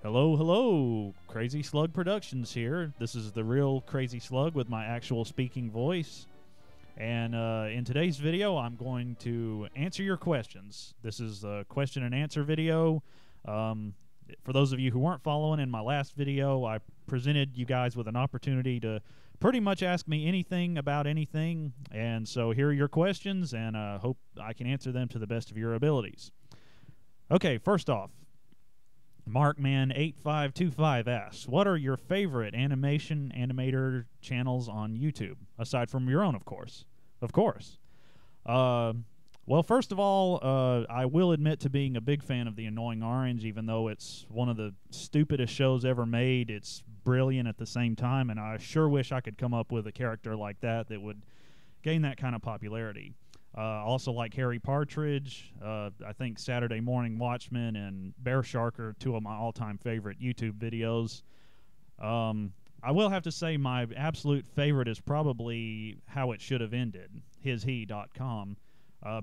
Hello, hello. Crazy Slug Productions here. This is the real Crazy Slug with my actual speaking voice. And in today's video, I'm going to answer your questions. This is a question and answer video. For those of you who weren't following, in my last video, I presented you guys with an opportunity to pretty much ask me anything about anything. And so here are your questions, and hope I can answer them to the best of your abilities. Okay, first off, Markman8525 asks, what are your favorite animator channels on YouTube? Aside from your own, of course. Of course. Well, first of all, I will admit to being a big fan of The Annoying Orange, even though it's one of the stupidest shows ever made. It's brilliant at the same time, and I sure wish I could come up with a character like that that would gain that kind of popularity. Also like Harry Partridge. I think Saturday Morning Watchmen and Bear Shark are two of my all-time favorite YouTube videos. I will have to say my absolute favorite is probably How It Should Have Ended, hishe.com,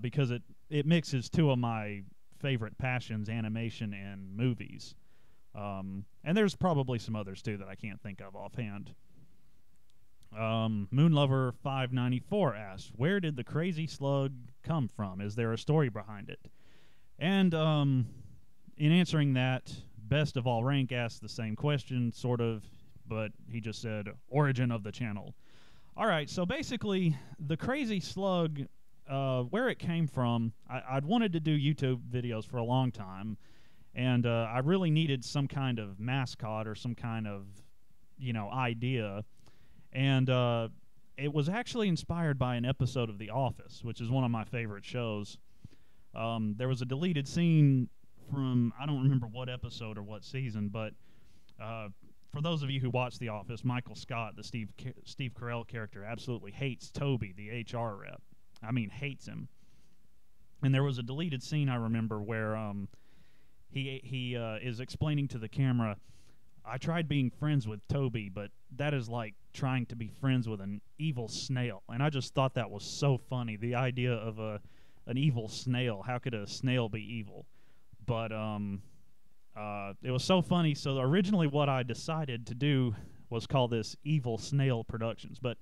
because it mixes two of my favorite passions, animation and movies. And there's probably some others too that I can't think of offhand. Moonlover594 asks, where did the Crazy Slug come from? Is there a story behind it? And in answering that, Best of All Rank asked the same question, sort of, but he just said, origin of the channel. Alright, so basically, the Crazy Slug, where it came from, I'd wanted to do YouTube videos for a long time, and I really needed some kind of mascot or some kind of, idea. And it was actually inspired by an episode of The Office, which is one of my favorite shows. There was a deleted scene from, I don't remember what episode or what season, but for those of you who watch The Office, Michael Scott, the Steve Carell character, absolutely hates Toby, the HR rep. I mean, hates him. And there was a deleted scene, I remember, where he is explaining to the camera, I tried being friends with Toby, but that is like trying to be friends with an evil snail. And I just thought that was so funny, the idea of an evil snail. How could a snail be evil? But it was so funny. So originally what I decided to do was call this Evil Snail Productions. But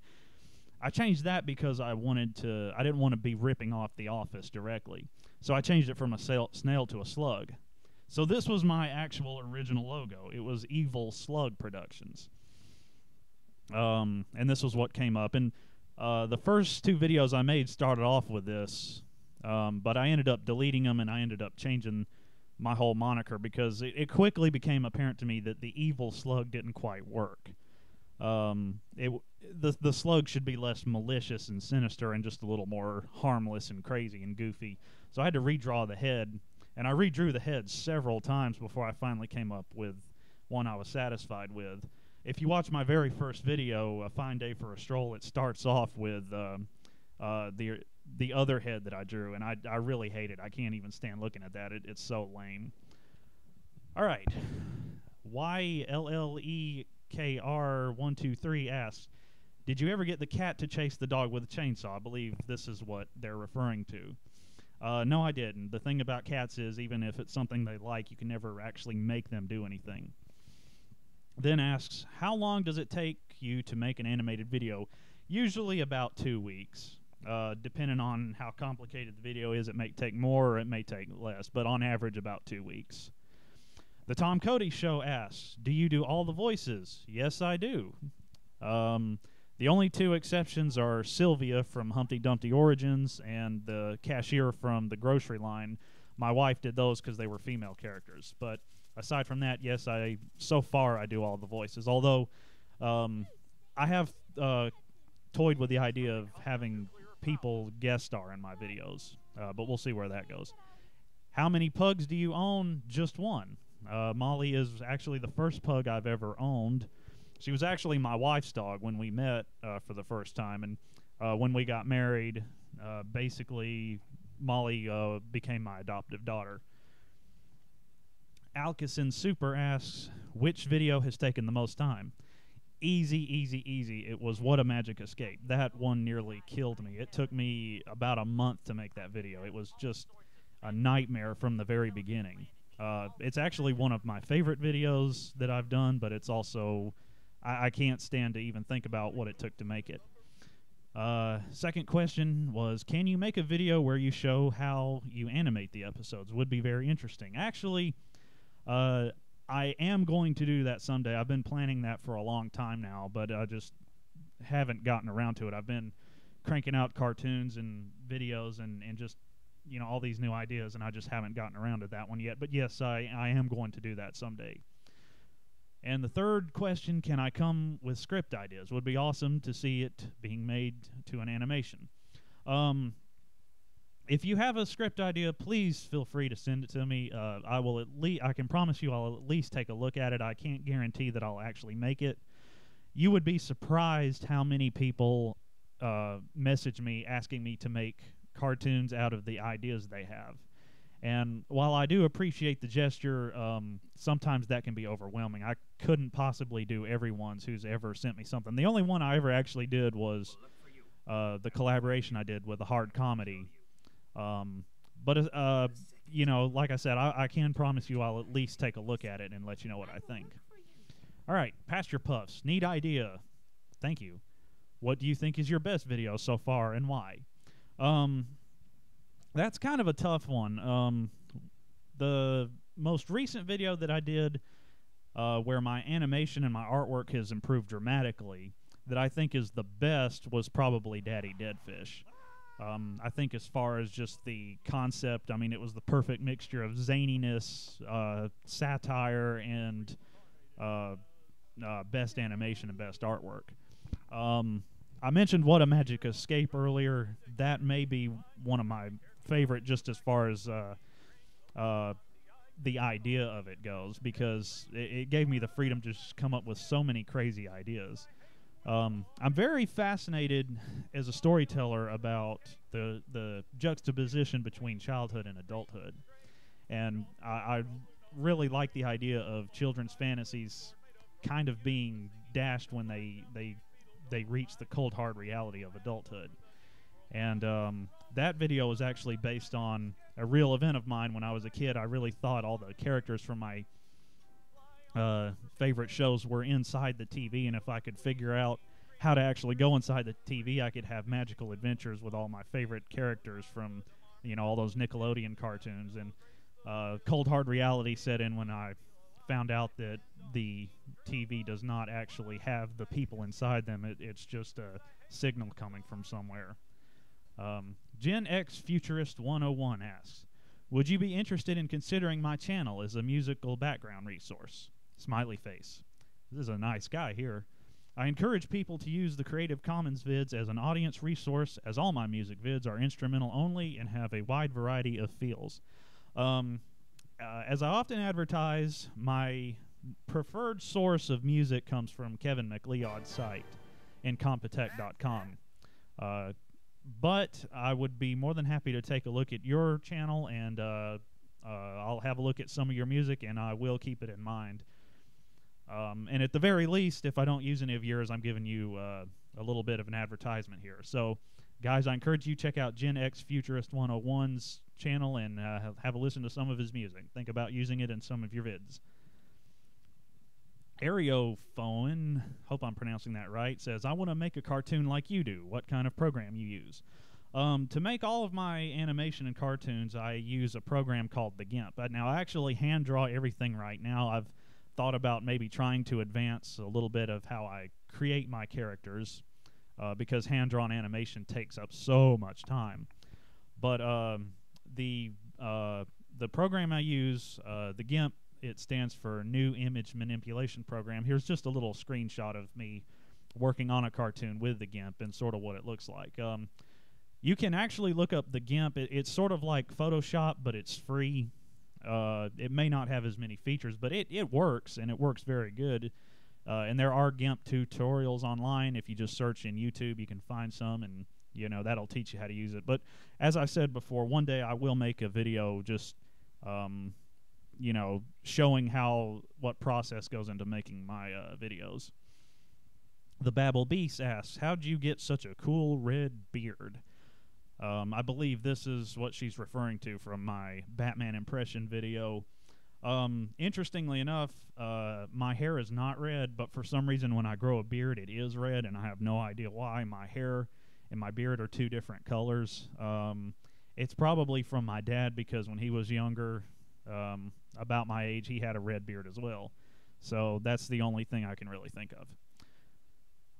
I changed that because I didn't want to be ripping off The Office directly. So I changed it from a snail to a slug. So this was my actual original logo. It was Evil Slug Productions. And this was what came up. And the first two videos I made started off with this, but I ended up deleting them, and I ended up changing my whole moniker because it quickly became apparent to me that the Evil Slug didn't quite work. The slug should be less malicious and sinister and just a little more harmless and crazy and goofy. So I had to redraw the head. And I redrew the head several times before I finally came up with one I was satisfied with. If you watch my very first video, A Fine Day for a Stroll, it starts off with the other head that I drew, and I really hate it. I can't even stand looking at that. It's so lame. All right. YLLEKR123 asks, did you ever get the cat to chase the dog with a chainsaw? I believe this is what they're referring to. No, I didn't. The thing about cats is, even if it's something they like, you can never actually make them do anything. Then asks, how long does it take you to make an animated video? Usually about 2 weeks. Depending on how complicated the video is, it may take more or it may take less, but on average about 2 weeks. The Tom Cody Show asks, do you do all the voices? Yes, I do. The only two exceptions are Sylvia from Humpty Dumpty Origins and the cashier from the grocery line. My wife did those because they were female characters. But aside from that, yes, so far I do all the voices. Although I have toyed with the idea of having people guest star in my videos. But we'll see where that goes. How many pugs do you own? Just one. Molly is actually the first pug I've ever owned. She was actually my wife's dog when we met for the first time, and when we got married, basically Molly became my adoptive daughter. Alkison Super asks, which video has taken the most time? Easy, easy, easy. It was What a Magic Escape. That one nearly killed me. It took me about a month to make that video. It was just a nightmare from the very beginning. It's actually one of my favorite videos that I've done, but it's also, I can't stand to even think about what it took to make it. Second question was, can you make a video where you show how you animate the episodes? Would be very interesting. Actually, I am going to do that someday. I've been planning that for a long time now, but I just haven't gotten around to it. I've been cranking out cartoons and videos and just, you know, all these new ideas, and I just haven't gotten around to that one yet. But yes, I am going to do that someday. And the third question, can I come with script ideas? Would be awesome to see it being made to an animation. If you have a script idea, please feel free to send it to me. I can promise you I'll at least take a look at it. I can't guarantee that I'll actually make it. You would be surprised how many people message me asking me to make cartoons out of the ideas they have. And while I do appreciate the gesture, sometimes that can be overwhelming. I couldn't possibly do everyone's who's ever sent me something. The only one I ever actually did was the collaboration I did with a hard comedy. You know, like I said, I can promise you I'll at least take a look at it and let you know what I think. All right, Pasture Puffs, neat idea. Thank you. What do you think is your best video so far, and why? That's kind of a tough one. The most recent video that I did, where my animation and my artwork has improved dramatically, that I think is the best, was probably Daddy Deadfish. I think as far as just the concept, I mean, it was the perfect mixture of zaniness, satire, and best animation and best artwork. I mentioned What a Magic Escape earlier. That may be one of my favorite, just as far as the idea of it goes, because it gave me the freedom to just come up with so many crazy ideas. I'm very fascinated as a storyteller about the juxtaposition between childhood and adulthood, and I really like the idea of children's fantasies kind of being dashed when they reach the cold hard reality of adulthood. And that video was actually based on a real event of mine when I was a kid. I really thought all the characters from my favorite shows were inside the TV, and if I could figure out how to actually go inside the TV, I could have magical adventures with all my favorite characters from, you know, all those Nickelodeon cartoons. And cold hard reality set in when I found out that the TV does not actually have the people inside them. It's just a signal coming from somewhere. Gen X Futurist 101 asks, would you be interested in considering my channel as a musical background resource? Smiley face. This is a nice guy here. I encourage people to use the Creative Commons vids as an audience resource, as all my music vids are instrumental only and have a wide variety of feels. As I often advertise, my preferred source of music comes from Kevin MacLeod's site, incompetech.com. But I would be more than happy to take a look at your channel, and I'll have a look at some of your music, and I will keep it in mind. And at the very least, if I don't use any of yours, I'm giving you a little bit of an advertisement here. So, guys, I encourage you to check out Gen X Futurist 101's channel and have a listen to some of his music. Think about using it in some of your vids. Areophone, hope I'm pronouncing that right, says, I want to make a cartoon like you do. What kind of program you use? To make all of my animation and cartoons, I use a program called the GIMP. Now, I actually hand draw everything right now. I've thought about maybe trying to advance a little bit of how I create my characters, because hand-drawn animation takes up so much time. But the program I use, the GIMP, it stands for New Image Manipulation Program. Here's just a little screenshot of me working on a cartoon with the GIMP and sort of what it looks like. You can actually look up the GIMP. It's sort of like Photoshop, but it's free. It may not have as many features, but it works, and it works very good. And there are GIMP tutorials online. If you just search in YouTube, you can find some, and you know that'll teach you how to use it. But as I said before, one day I will make a video just you know, showing what process goes into making my videos. The Babble Beast asks, how'd you get such a cool red beard? I believe this is what she's referring to from my Batman impression video. Interestingly enough, my hair is not red, but for some reason when I grow a beard, it is red, and I have no idea why. My hair and my beard are two different colors. It's probably from my dad because when he was younger, about my age, he had a red beard as well. So that's the only thing I can really think of.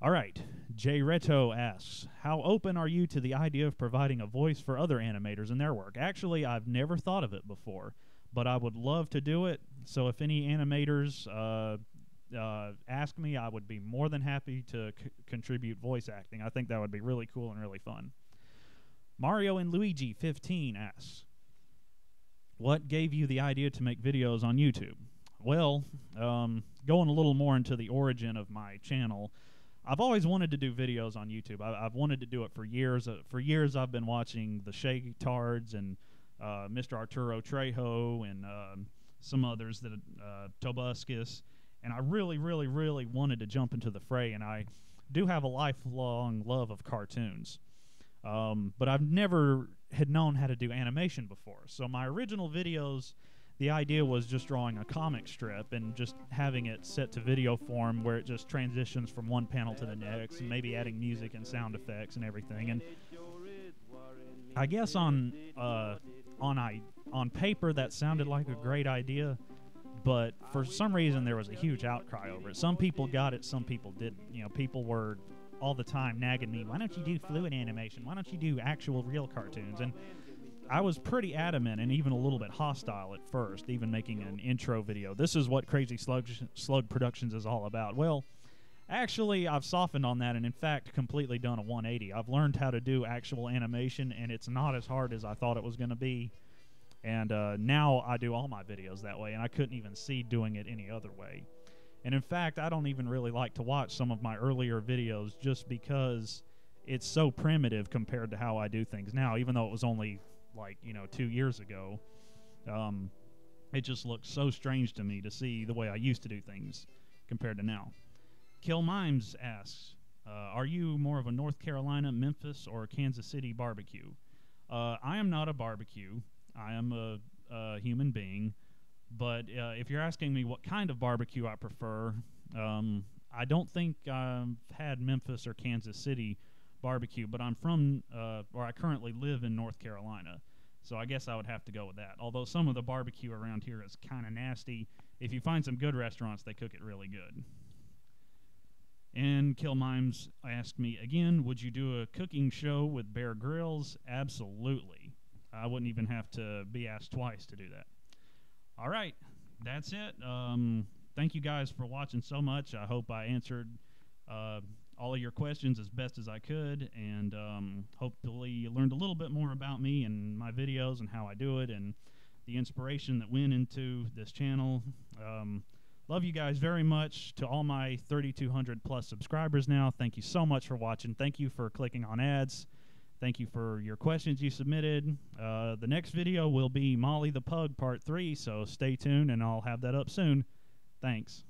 All right, Jay Reto asks, how open are you to the idea of providing a voice for other animators in their work? Actually, I've never thought of it before, but I would love to do it. So if any animators ask me, I would be more than happy to contribute voice acting. I think that would be really cool and really fun. Mario and Luigi 15 asks, what gave you the idea to make videos on YouTube? Well, going a little more into the origin of my channel, I've always wanted to do videos on YouTube. I've wanted to do it for years. For years, I've been watching the Shagtards and Mr. Arturo Trejo and some others, that Tobuscus, and I really, really, really wanted to jump into the fray, and I do have a lifelong love of cartoons. But I've never had known how to do animation before. So my original videos, the idea was just drawing a comic strip and just having it set to video form where it just transitions from one panel to the next, and maybe adding music and sound effects and everything. And I guess on paper that sounded like a great idea, but for some reason there was a huge outcry over it. Some people got it, some people didn't. You know, people were all the time nagging me, why don't you do fluid animation? Why don't you do actual real cartoons? And I was pretty adamant and even a little bit hostile at first, even making an intro video. This is what Crazy Slug Productions is all about. Well, actually, I've softened on that and, in fact, completely done a 180. I've learned how to do actual animation, and it's not as hard as I thought it was going to be. And now I do all my videos that way, and I couldn't even see doing it any other way. And, in fact, I don't even really like to watch some of my earlier videos just because it's so primitive compared to how I do things now, even though it was only, 2 years ago. It just looks so strange to me to see the way I used to do things compared to now. Kill Mimes asks, are you more of a North Carolina, Memphis, or Kansas City barbecue? I am not a barbecue. I am a human being. But if you're asking me what kind of barbecue I prefer, I don't think I've had Memphis or Kansas City barbecue, but I'm from, or I currently live in North Carolina. So I guess I would have to go with that. Although some of the barbecue around here is kind of nasty. If you find some good restaurants, they cook it really good. And Kill Mimes asked me again, would you do a cooking show with Bear Grylls? Absolutely. I wouldn't even have to be asked twice to do that. All right, that's it. Thank you guys for watching so much. I hope I answered all of your questions as best as I could, and hopefully you learned a little bit more about me and my videos and how I do it and the inspiration that went into this channel. Love you guys very much. To all my 3,200 plus subscribers now, thank you so much for watching. Thank you for clicking on ads. Thank you for your questions you submitted. The next video will be Molly the Pug Part 3, so stay tuned and I'll have that up soon. Thanks.